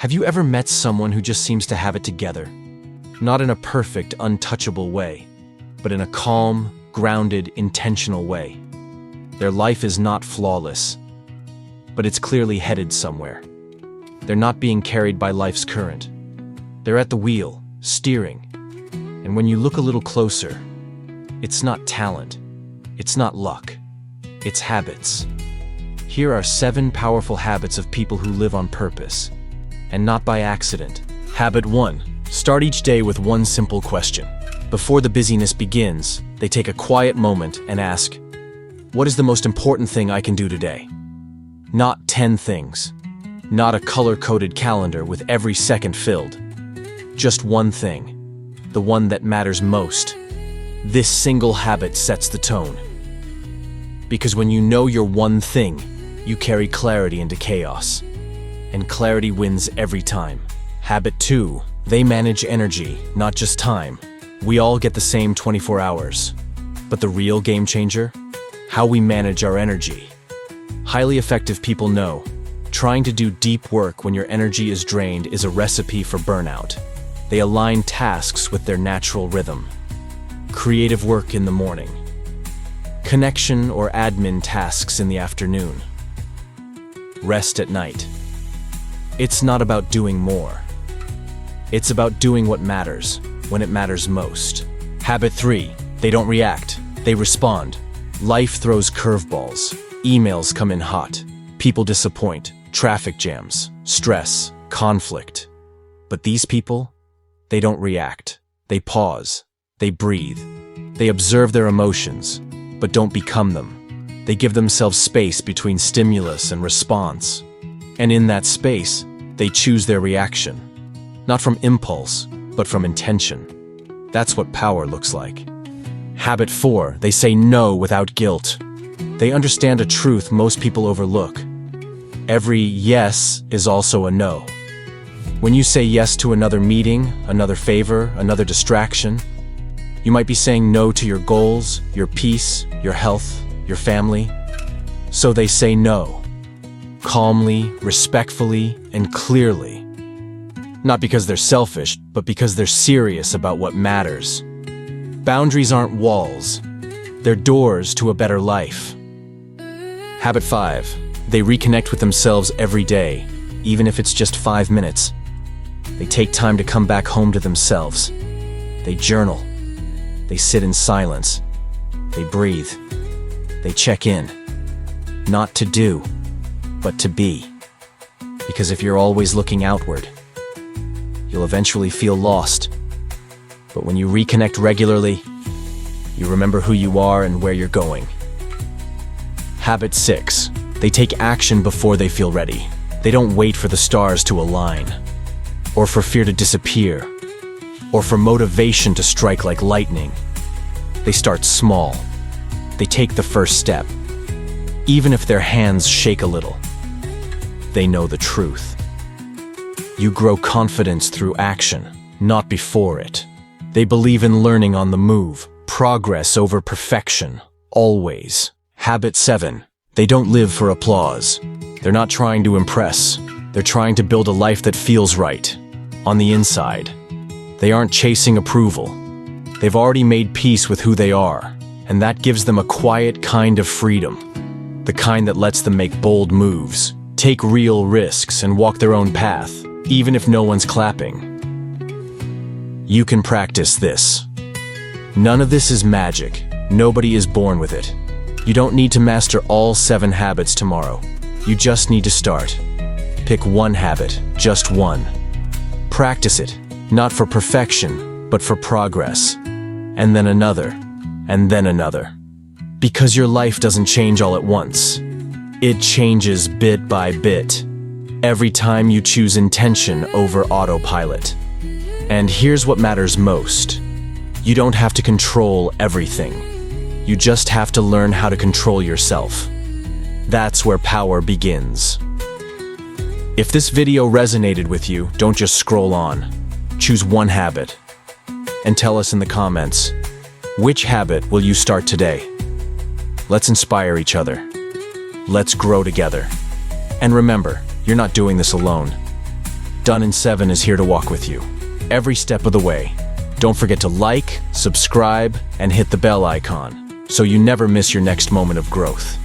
Have you ever met someone who just seems to have it together? Not in a perfect, untouchable way, but in a calm, grounded, intentional way. Their life is not flawless, but it's clearly headed somewhere. They're not being carried by life's current. They're at the wheel, steering. And when you look a little closer, it's not talent, it's not luck, it's habits. Here are 7 powerful habits of people who live on purpose, and not by accident. Habit 1. Start each day with one simple question. Before the busyness begins, they take a quiet moment and ask, what is the most important thing I can do today? Not 10 things. Not a color-coded calendar with every second filled. Just one thing. The one that matters most. This single habit sets the tone. Because when you know your one thing, you carry clarity into chaos. And clarity wins every time. Habit 2. They manage energy, not just time. We all get the same 24 hours. But the real game changer? How we manage our energy. Highly effective people know, trying to do deep work when your energy is drained is a recipe for burnout. They align tasks with their natural rhythm. Creative work in the morning. Connection or admin tasks in the afternoon. Rest at night. It's not about doing more. It's about doing what matters, when it matters most. Habit 3. They don't react, they respond. Life throws curveballs. Emails come in hot. People disappoint. Traffic jams. Stress. Conflict. But these people, they don't react. They pause. They breathe. They observe their emotions, but don't become them. They give themselves space between stimulus and response. And in that space, they choose their reaction. Not from impulse, but from intention. That's what power looks like. Habit 4. They say no without guilt. They understand a truth most people overlook. Every yes is also a no. When you say yes to another meeting, another favor, another distraction, you might be saying no to your goals, your peace, your health, your family. So they say no. Calmly, respectfully, and clearly. Not because they're selfish, but because they're serious about what matters. Boundaries aren't walls. They're doors to a better life. Habit 5. They reconnect with themselves every day, even if it's just 5 minutes. They take time to come back home to themselves. They journal. They sit in silence. They breathe. They check in. Not to do, but to be. Because if you're always looking outward, you'll eventually feel lost. But when you reconnect regularly, you remember who you are and where you're going. Habit 6. They take action before they feel ready. They don't wait for the stars to align, or for fear to disappear, or for motivation to strike like lightning. They start small. They take the first step. Even if their hands shake a little, they know the truth. You grow confidence through action, not before it. They believe in learning on the move, progress over perfection, always. Habit 7. They don't live for applause. They're not trying to impress. They're trying to build a life that feels right, on the inside. They aren't chasing approval. They've already made peace with who they are, and that gives them a quiet kind of freedom. The kind that lets them make bold moves, take real risks, and walk their own path, even if no one's clapping. You can practice this. None of this is magic. Nobody is born with it. You don't need to master all 7 habits tomorrow. You just need to start. Pick one habit, just one. Practice it, not for perfection, but for progress. And then another, and then another. Because your life doesn't change all at once. It changes bit by bit. Every time you choose intention over autopilot. And here's what matters most. You don't have to control everything. You just have to learn how to control yourself. That's where power begins. If this video resonated with you, don't just scroll on. Choose one habit. And tell us in the comments, which habit will you start today? Let's inspire each other. Let's grow together. And remember, you're not doing this alone. Done in 7 is here to walk with you, every step of the way. Don't forget to like, subscribe, and hit the bell icon, so you never miss your next moment of growth.